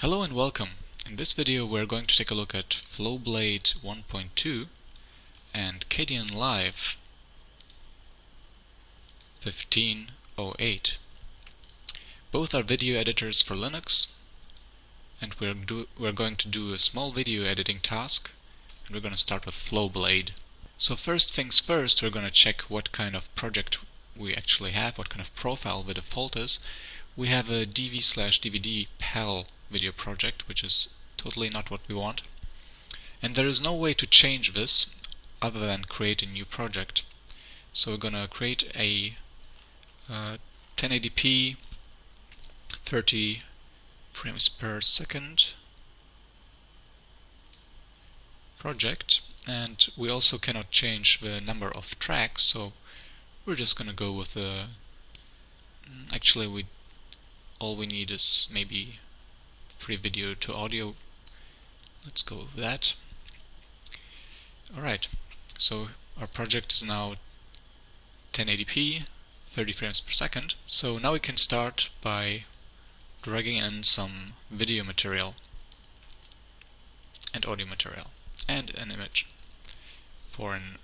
Hello and welcome. In this video we're going to take a look at Flowblade 1.2 and Kdenlive 1508. Both are video editors for Linux, and we're going to do a small video editing task, and we're going to start with Flowblade. So first things first, we're going to check what kind of project we actually have, what kind of profile the default is. We have a dv/dvd PAL video project, which is totally not what we want. And there is no way to change this other than create a new project. So we're gonna create a 1080p 30 frames per second project, and we also cannot change the number of tracks, so we're just gonna go with the all we need is maybe free video to audio. Let's go with that. Alright, so our project is now 1080p 30 frames per second. So now we can start by dragging in some video material and audio material and an image for an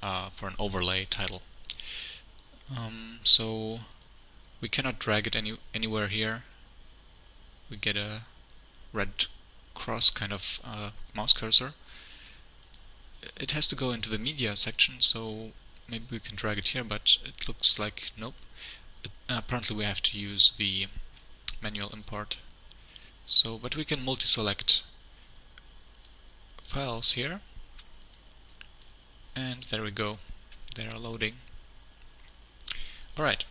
overlay title. So we cannot drag it anywhere here. We get a red cross kind of mouse cursor. It has to go into the media section, so maybe we can drag it here, but it looks like nope. Apparently we have to use the manual import. So, but we can multi-select files here, and there we go. They are loading. Alright.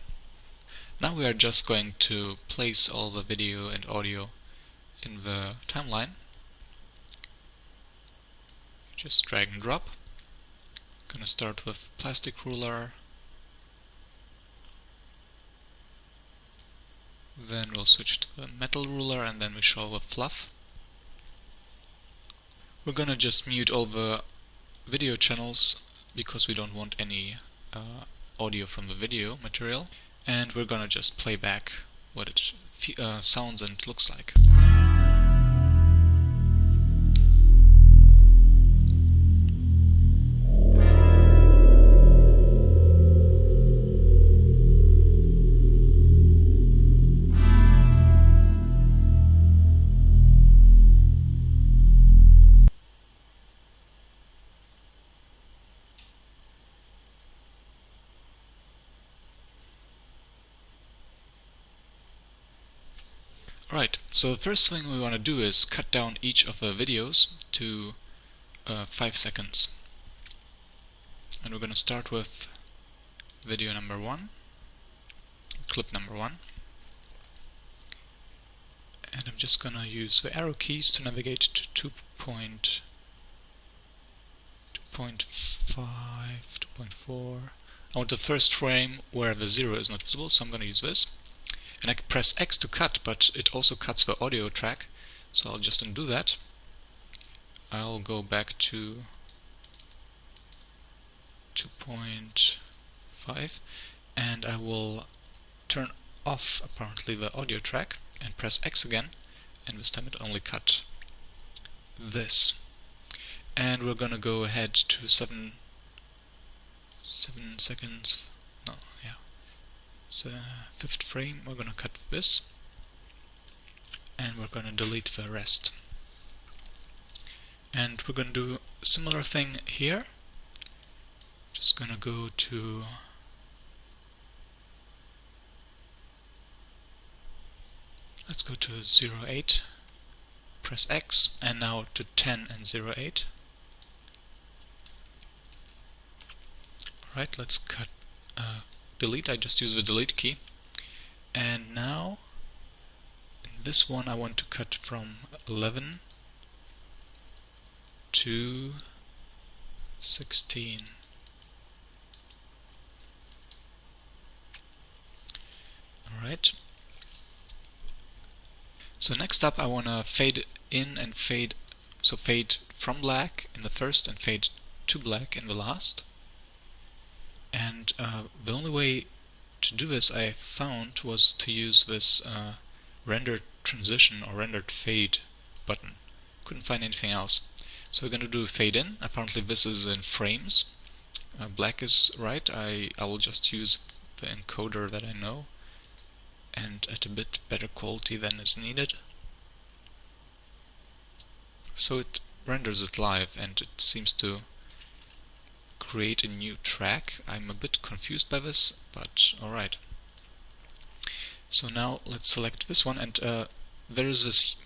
Now we are just going to place all the video and audio in the timeline. Just drag and drop. Gonna start with plastic ruler. Then we'll switch to the metal ruler, and then we show the fluff. We're gonna just mute all the video channels because we don't want any audio from the video material. And we're gonna just play back what it sounds and looks like. Alright, so the first thing we want to do is cut down each of the videos to 5 seconds. And we're going to start with video number 1, clip number 1. And I'm just going to use the arrow keys to navigate to 2.5, 2.4. I want the first frame where the 0 is not visible, so I'm going to use this. And I can press X to cut, but it also cuts the audio track, so I'll just undo that. I'll go back to 2.5, and I will turn off apparently the audio track and press X again, and this time it only cut this. And we're gonna go ahead to 7 seconds. No, yeah. So, 5th frame, we're gonna cut this, and we're gonna delete the rest. And we're gonna do a similar thing here. Just gonna go to let's go to 0.8, press X, and now to 10 and 0.8. Alright, let's cut delete. I just use the delete key, and now in this one I want to cut from 11 to 16. Alright, so next up I want to fade in and fade from black in the first and fade to black in the last. And the only way to do this I found was to use this rendered transition or rendered fade button. Couldn't find anything else. So we're going to do fade in. Apparently this is in frames. Black is right. I will just use the encoder that I know, and at a bit better quality than is needed. So it renders it live and it seems to create a new track. I'm a bit confused by this, but alright. So now let's select this one, and there is this,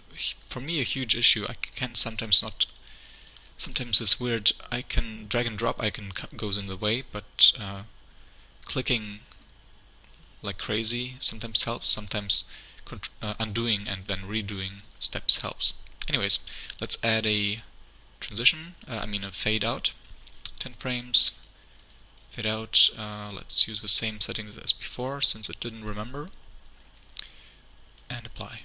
for me, a huge issue. I can sometimes it's weird icon, drag and drop icon goes in the way, but clicking like crazy sometimes helps, sometimes undoing and then redoing steps helps. Anyways, let's add a transition, a fade out, 10 frames, fade out, let's use the same settings as before since it didn't remember, and apply.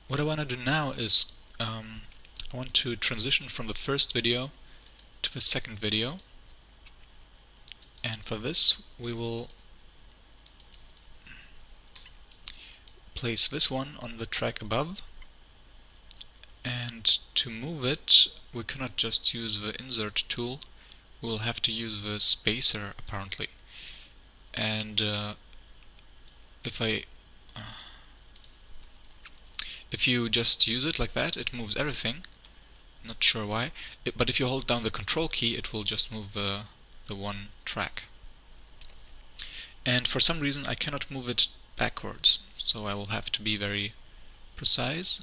What I want to do now is I want to transition from the first video to the second video, and for this we will place this one on the track above, and to move it we cannot just use the insert tool, we will have to use the spacer apparently. And if you just use it like that, it moves everything. Not sure why, but if you hold down the control key, it will just move the one track. And for some reason I cannot move it backwards, so I will have to be very precise.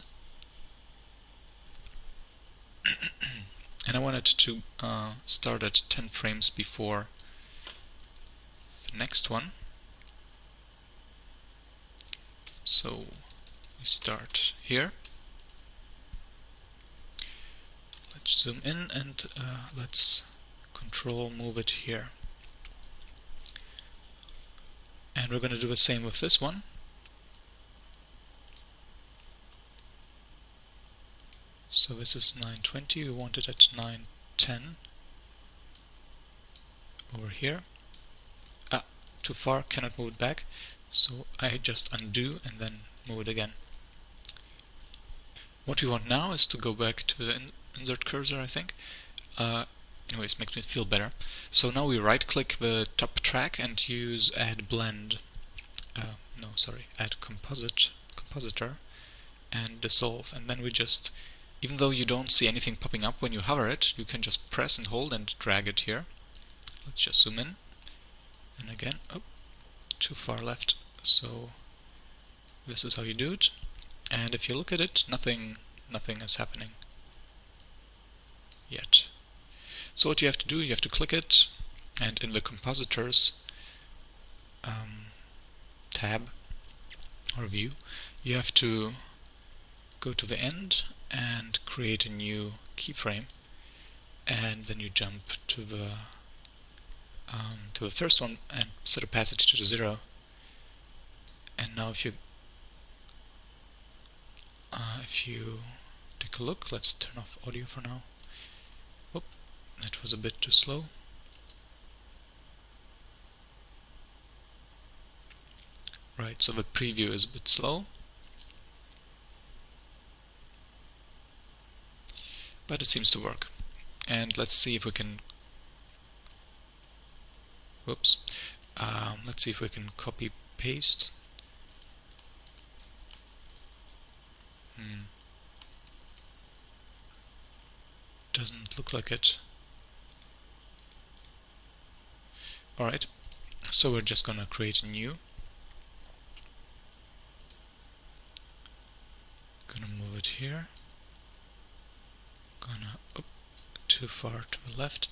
And I want it to start at 10 frames before the next one. So we start here. Let's zoom in and let's control move it here. And we're going to do the same with this one. So this is 920, we want it at 910 over here. Too far, cannot move it back, so I just undo and then move it again. What we want now is to go back to the insert cursor, I think. Anyways, makes me feel better. So now we right click the top track and use add blend, add compositor and dissolve, and then we just, even though you don't see anything popping up when you hover it, you can just press and hold and drag it here. Let's just zoom in, and again, too far left, so this is how you do it. And if you look at it, nothing is happening yet. So what you have to do, you have to click it, and in the compositors tab or view, you have to go to the end and create a new keyframe, and then you jump to the first one and set opacity to 0. And now if you take a look, let's turn off audio for now. Whoop, that was a bit too slow. Right, so the preview is a bit slow, but it seems to work. And let's see if we can let's see if we can copy paste. Doesn't look like it. Alright, so we're just gonna create a new. Gonna move it here. Gonna too far to the left.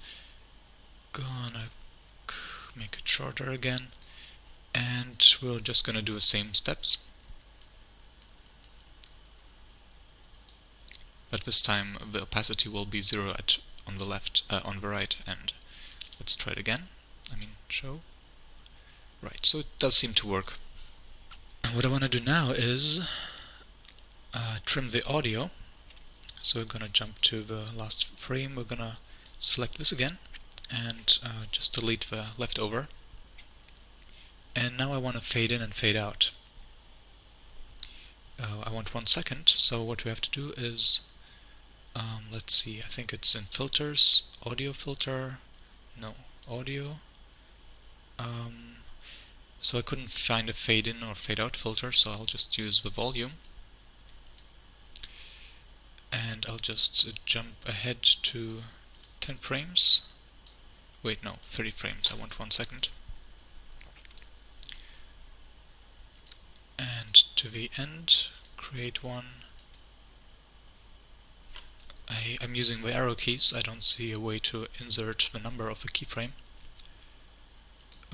Gonna make it shorter again, and we're just gonna do the same steps, but this time the opacity will be 0 on the right end. Let's try it again. Show. Right, so it does seem to work. What I want to do now is trim the audio. So we're gonna jump to the last frame. We're gonna select this again and just delete the leftover. And now I want to fade in and fade out. I want 1 second, so what we have to do is, let's see, I think it's in filters, audio filter, no, audio. So I couldn't find a fade in or fade out filter, so I'll just use the volume. And I'll just jump ahead to 10 frames. Wait, no, 30 frames, I want 1 second. And to the end, create one. I'm using the arrow keys, I don't see a way to insert the number of a keyframe.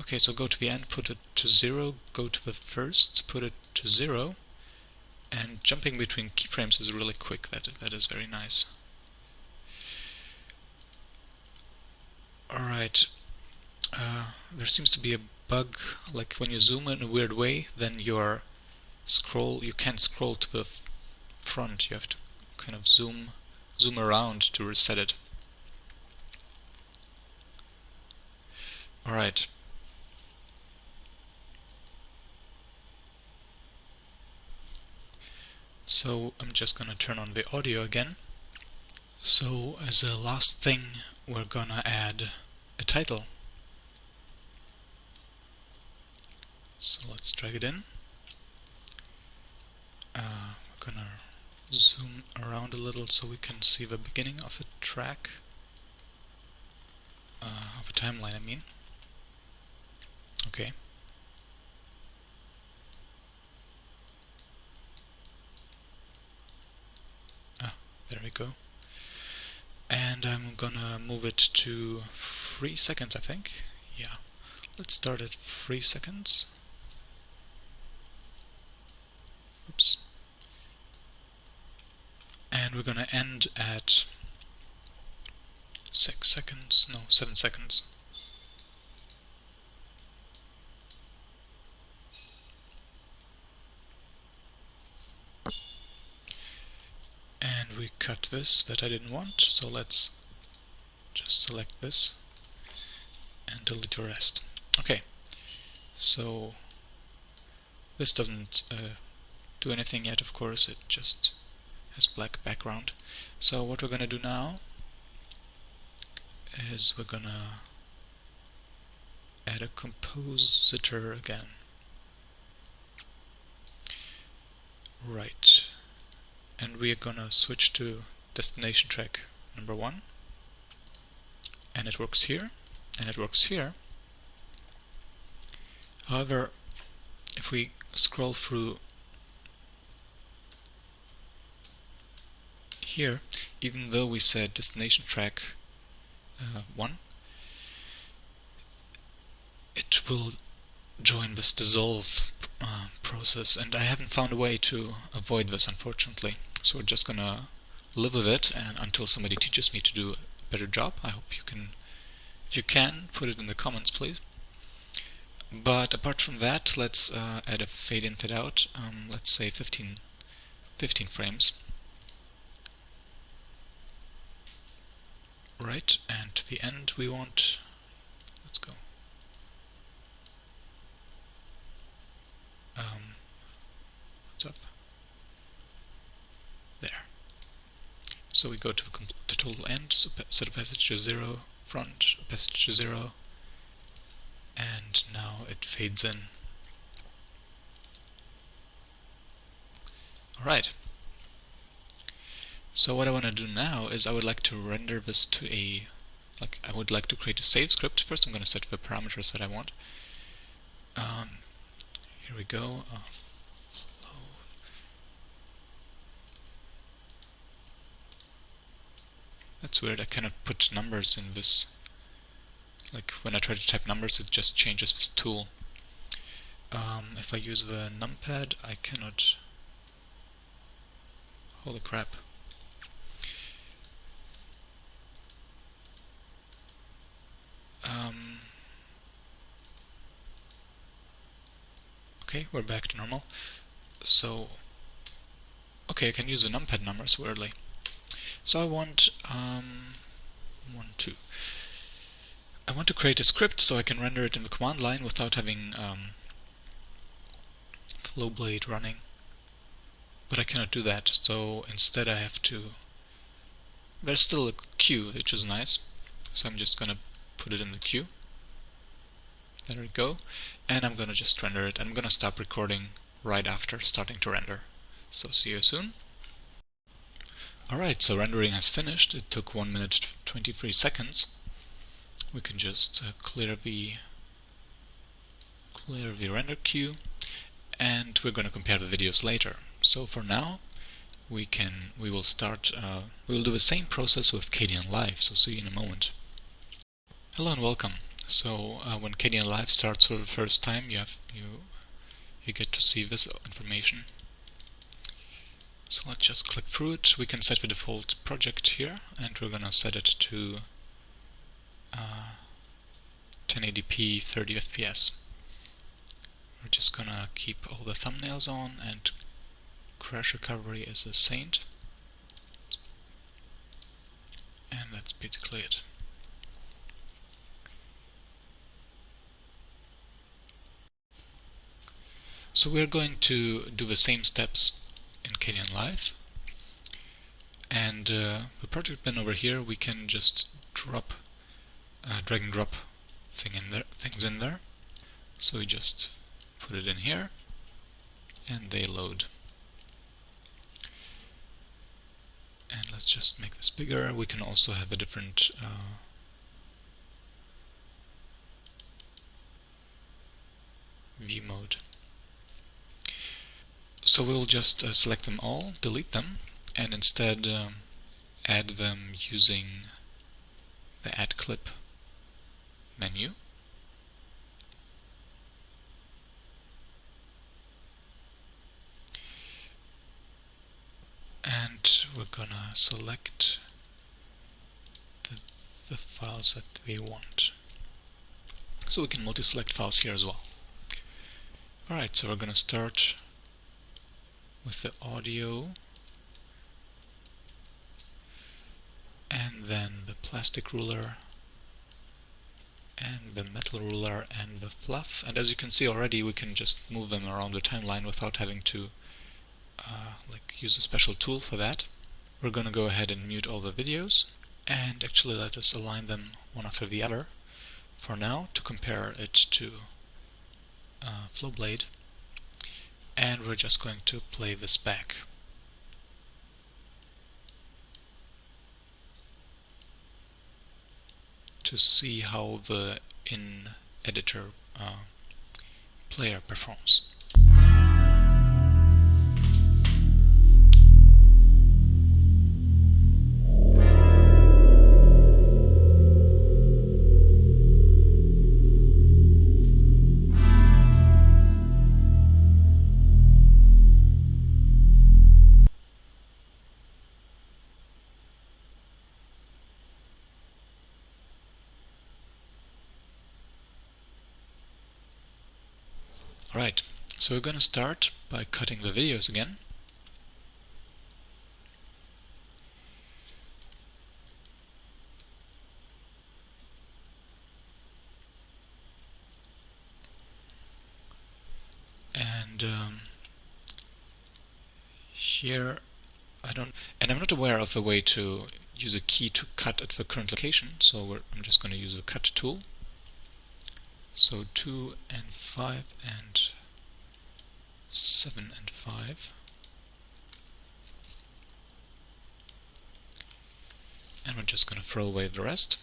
Okay, so go to the end, put it to 0, go to the first, put it to 0, and jumping between keyframes is really quick, that is very nice. Alright, there seems to be a bug, like when you zoom in a weird way, then you can't scroll to the front, you have to kind of zoom around to reset it. Alright. So I'm just gonna turn on the audio again. So as a last thing, we're gonna add a title. So let's drag it in. We're gonna zoom around a little so we can see the beginning of a track, of a timeline, I mean. Okay. There we go. And I'm gonna move it to 3 seconds, I think. Yeah. Let's start at 3 seconds. Oops. And we're gonna end at 6 seconds. No, 7 seconds. And we cut this that I didn't want, so let's just select this and delete the rest. Okay, so this doesn't do anything yet, of course, it just has black background. So what we're gonna do now is we're gonna add a compositor again. Right. And we are gonna switch to destination track number 1. And it works here, and it works here. However, if we scroll through here, even though we said destination track 1, it will join this dissolve process, and I haven't found a way to avoid this, unfortunately. So we're just gonna live with it, and until somebody teaches me to do a better job. I hope you can, if you can, put it in the comments, please. But apart from that, let's add a fade in, fade out. Let's say 15 frames. Right, and to the end we want, let's go. What's up? There. So we go to the total end, so set opacity to 0, front opacity to 0, and now it fades in. Alright. So what I want to do now is I would like to render this to a, I would like to create a save script. First I'm going to set the parameters that I want. Here we go. Flow. That's weird, I cannot put numbers in this. Like when I try to type numbers, it just changes this tool. If I use the numpad, I cannot. Holy crap. Okay, we're back to normal. So, okay, I can use the numpad numbers weirdly. So I want 1, 2. I want to create a script so I can render it in the command line without having Flowblade running, but I cannot do that, so instead I have to... There's still a queue, which is nice, so I'm just gonna put it in the queue. There we go, and I'm gonna just render it. I'm gonna stop recording right after starting to render. So see you soon. Alright, so rendering has finished. It took 1 minute 23 seconds. We can just clear the render queue, and we're going to compare the videos later. So for now, we will do the same process with Kdenlive. So see you in a moment. Hello and welcome. So when Kdenlive starts for the first time, you get to see this information. So let's just click through it. We can set the default project here, and we're gonna set it to 1080p 30 FPS. We're just gonna keep all the thumbnails on, and crash recovery is a saint. And that's basically it. So we're going to do the same steps in Kdenlive, and the project bin over here, we can just drag and drop things in there. So we just put it in here, and they load. And let's just make this bigger. We can also have a different view mode. So we'll just select them all, delete them, and instead add them using the Add Clip menu. And we're gonna select the files that we want. So we can multi-select files here as well. Alright, so we're gonna start with the audio, and then the plastic ruler, and the metal ruler, and the fluff. And as you can see already, we can just move them around the timeline without having to use a special tool for that. We're gonna go ahead and mute all the videos, and actually let us align them one after the other for now to compare it to Flowblade. And we're just going to play this back. To see how the in-editor player performs. Alright, so we're going to start by cutting the videos again. And here I'm not aware of a way to use a key to cut at the current location, so I'm just going to use the cut tool. So 2 and 5 and 7 and 5. And we're just going to throw away the rest.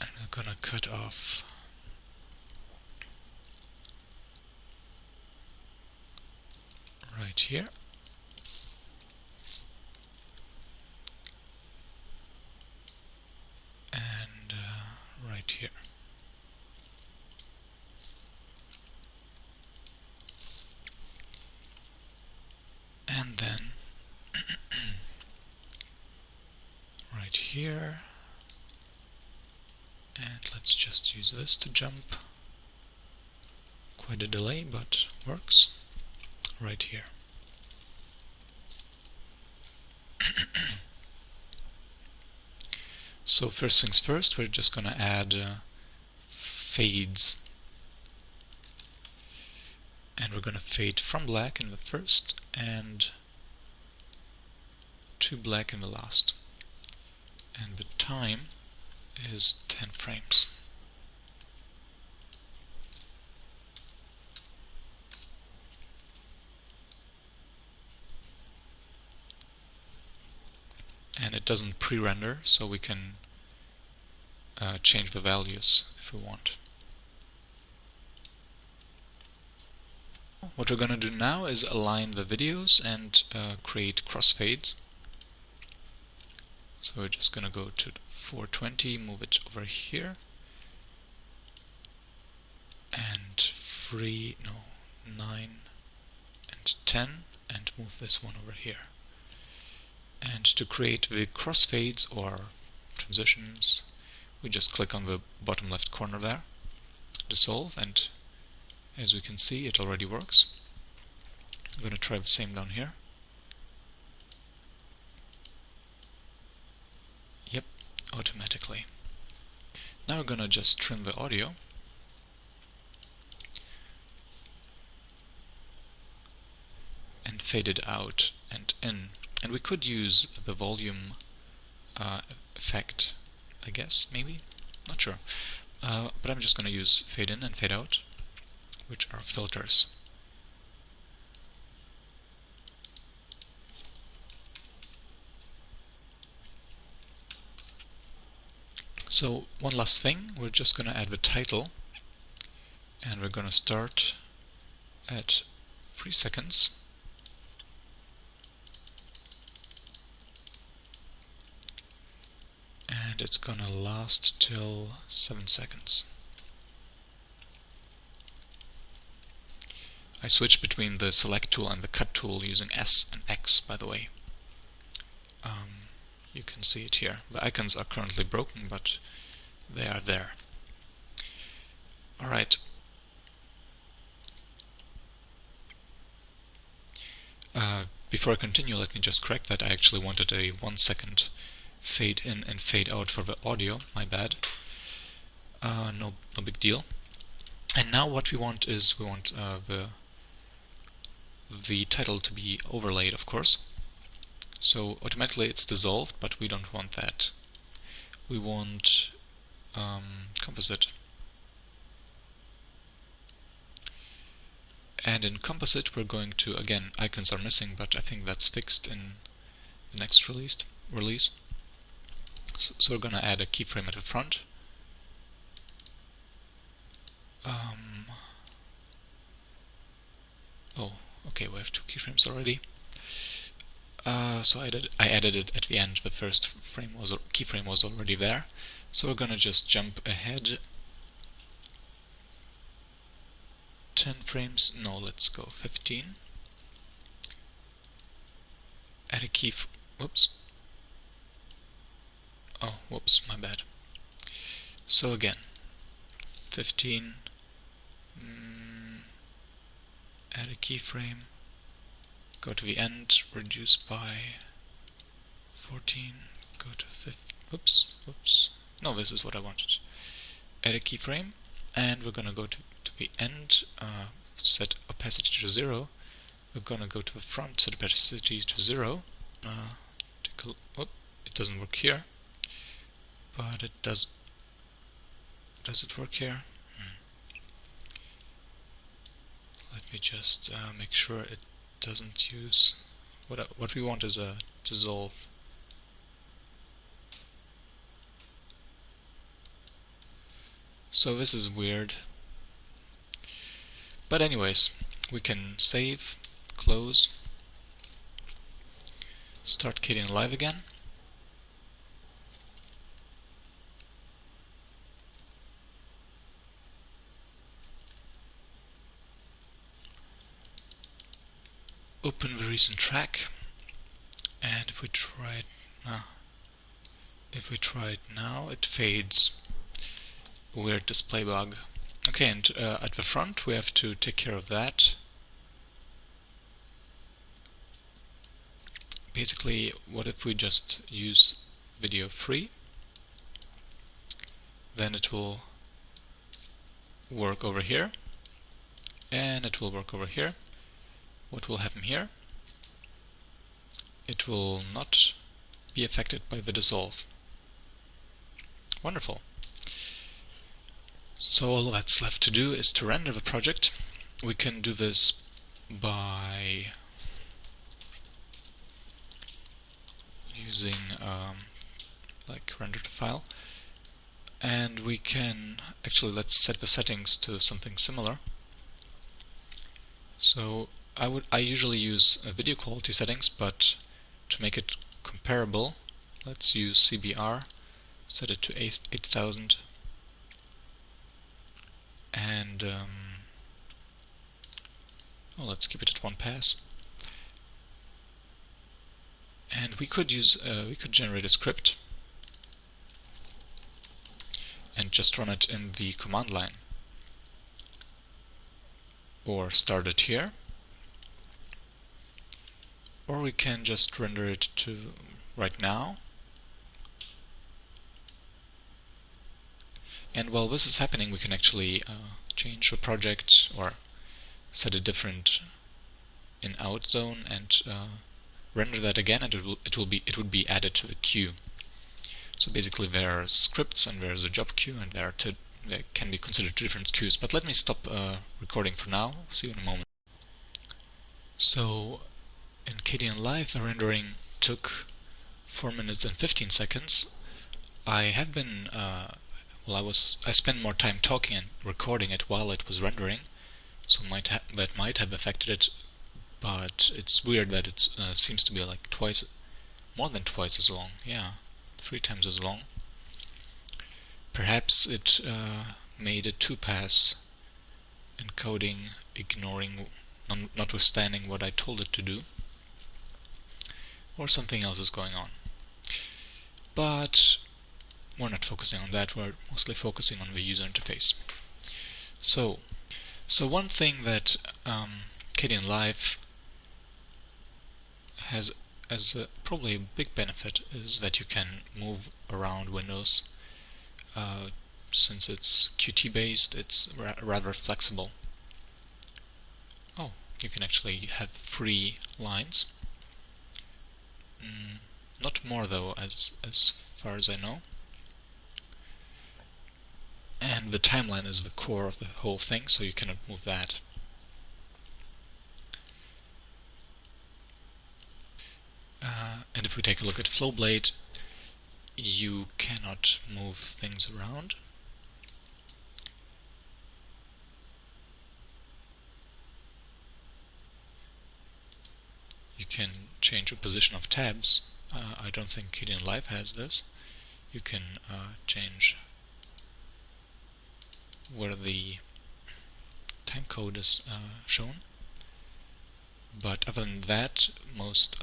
And we're going to cut off right here. And right here. And then right here. And let's just use this to jump. Quite a delay, but works. Right here. So first things first, we're just gonna add fades, and we're gonna fade from black in the first and to black in the last, and the time is 10 frames. And it doesn't pre-render, so we can change the values if we want. What we're going to do now is align the videos and create crossfades. So we're just going to go to 420, move it over here, and 9 and 10, and move this one over here. And to create the crossfades or transitions, we just click on the bottom left corner there, dissolve, and as we can see, it already works. I'm going to try the same down here. Yep, automatically. Now we're going to just trim the audio. And fade it out and in. And we could use the volume effect, I guess, maybe? Not sure. But I'm just going to use fade in and fade out, which are filters. So one last thing, we're just going to add the title, and we're going to start at 3 seconds. And it's going to last till 7 seconds. I switch between the select tool and the cut tool using S and X, by the way. You can see it here. The icons are currently broken, but they are there. Alright. Before I continue, let me just correct that. I actually wanted a 1 second fade in and fade out for the audio. My bad. No big deal. And now what we want is the title to be overlaid, of course. So automatically it's dissolved, but we don't want that. We want composite. And in composite we're going to, again, icons are missing, but I think that's fixed in the next release. So we're going to add a keyframe at the front. Oh, okay, we have 2 keyframes already. So I added it at the end. The first keyframe was already there. So we're gonna just jump ahead 10 frames. No, let's go 15. Add a whoops. Oh, whoops, my bad. So again, 15. Add a keyframe. Go to the end, reduce by 14, go to 15, whoops, no, this is what I wanted. Add a keyframe, and we're gonna go to the end, set opacity to 0, we're gonna go to the front, set opacity to 0, it doesn't work here, but it does it work here? Let me just make sure it doesn't use what we want is a dissolve. So this is weird, but anyways, we can save, close, start Kdenlive again. Open the recent track, and if we try it now, it fades. Weird display bug. Okay, and at the front we have to take care of that. Basically, what if we just use video free? then it will work over here, and it will work over here. What will happen here? It will not be affected by the dissolve. Wonderful. So all that's left to do is to render the project. We can do this by using like render to file, and we can actually, let's set the settings to something similar. So I usually use video quality settings, but to make it comparable, let's use CBR, set it to 8000, and well, let's keep it at 1 pass. And we could use we could generate a script and just run it in the command line, or start it here, or we can just render it to right now. And while this is happening, we can actually change the project or set a different in out zone and render that again, and it would be added to the queue. So basically there are scripts and there's a job queue, and there can be considered two different queues. But let me stop recording for now. See you in a moment. So in Kdenlive, the rendering took 4 minutes and 15 seconds. I have been I spent more time talking and recording it while it was rendering, so that might have affected it. But it's weird that it seems to be like more than twice as long. Yeah, 3 times as long. Perhaps it made a 2-pass encoding, notwithstanding what I told it to do, or something else is going on. But we're not focusing on that. We're mostly focusing on the user interface. So one thing that Kdenlive has as probably a big benefit is that you can move around windows. Since it's Qt based, it's rather flexible. Oh, you can actually have 3 lines. Not more though, as far as I know. And the timeline is the core of the whole thing, so you cannot move that. And if we take a look at Flowblade, you cannot move things around. You can change the position of tabs. I don't think Kdenlive has this. You can change where the timecode is shown. But other than that, most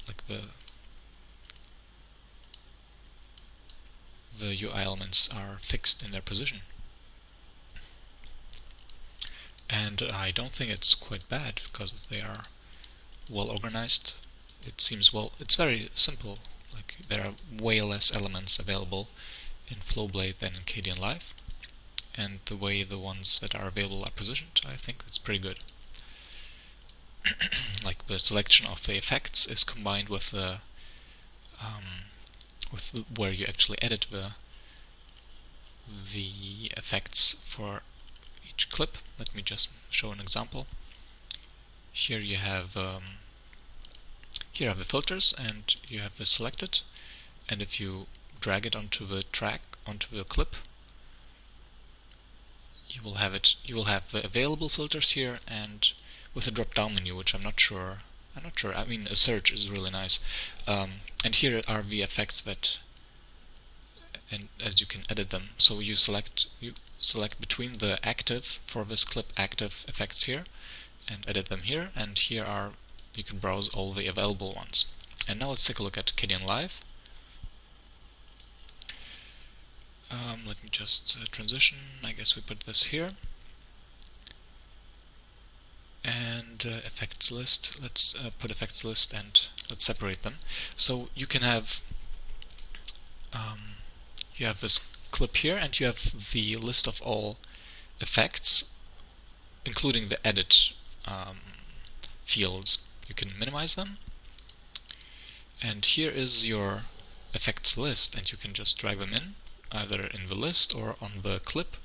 like the UI elements are fixed in their position. And I don't think it's quite bad, because they are well organized. It seems it's very simple. Like, there are way less elements available in Flowblade than in Kdenlive, and the way the ones that are available are positioned, I think that's pretty good. Like, the selection of the effects is combined with the where you actually edit the effects for each clip. Let me just show an example. Here you have the filters, and you have this selected, and if you drag it onto the clip, you will have the available filters here, and with a drop-down menu, which I'm not sure. I mean, a search is really nice. And here are the effects and as you can edit them. So you select between the active, for this clip, active effects here, and edit them here. And here you can browse all the available ones. And now let's take a look at Kdenlive. Let me just transition. I guess we put this here. And effects list. Let's put effects list, and let's separate them. So you can have you have this clip here, and you have the list of all effects, including the edit fields. You can minimize them, and here is your effects list, and you can just drag them in, either in the list or on the clip.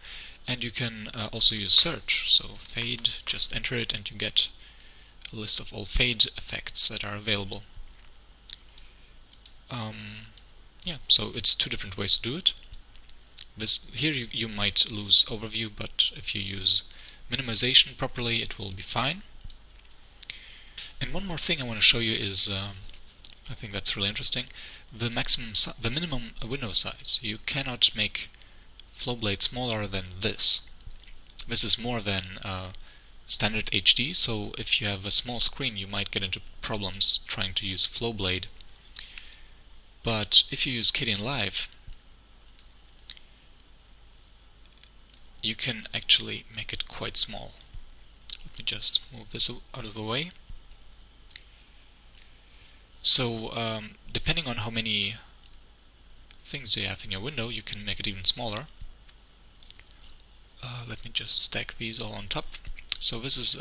And you can also use search, so fade, just enter it and you get a list of all fade effects that are available. Yeah, so it's two different ways to do it. Here you might lose overview, but if you use minimization properly, it will be fine. And one more thing I want to show you is, I think that's really interesting, the minimum window size. You cannot make Flowblade smaller than this. This is more than standard HD, so if you have a small screen you might get into problems trying to use Flowblade. But if you use Kdenlive, you can actually make it quite small. Let me just move this out of the way. So depending on how many things you have in your window, you can make it even smaller. Let me just stack these all on top. So this is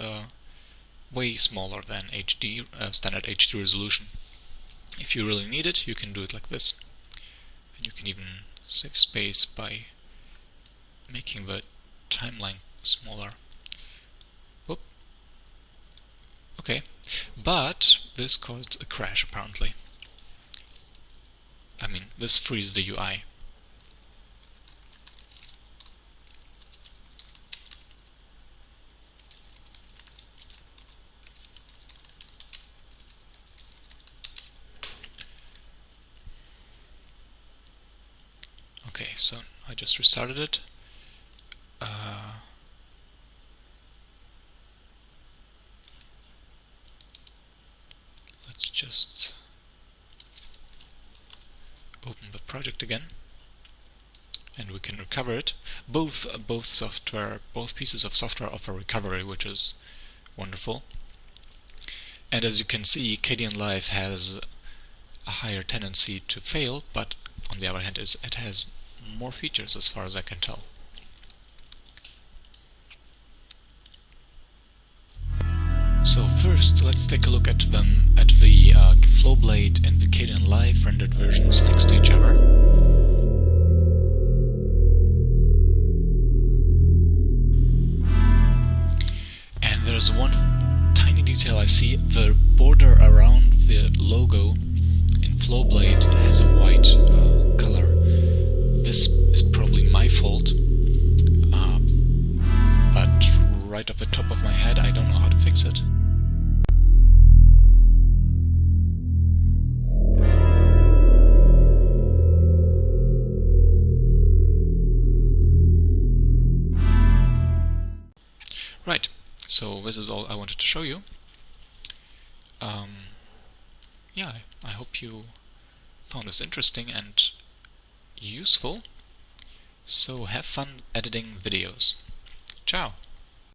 way smaller than HD, standard HD resolution. If you really need it, you can do it like this. And you can even save space by making the timeline smaller. Whoop. Okay, but this caused a crash apparently. I mean, this frees the UI. Okay, so I just restarted it. Let's just open the project again, and we can recover it. Both pieces of software offer recovery, which is wonderful. And as you can see, Kdenlive has a higher tendency to fail, but on the other hand, it has more features as far as I can tell. So first, let's take a look at the Flowblade and the Kdenlive rendered versions next to each other. And there's one tiny detail I see: the border around the logo in Flowblade has a white color. This is probably my fault, but right off the top of my head I don't know how to fix it. Right, so this is all I wanted to show you. Yeah, I hope you found this interesting and useful. So have fun editing videos. Ciao!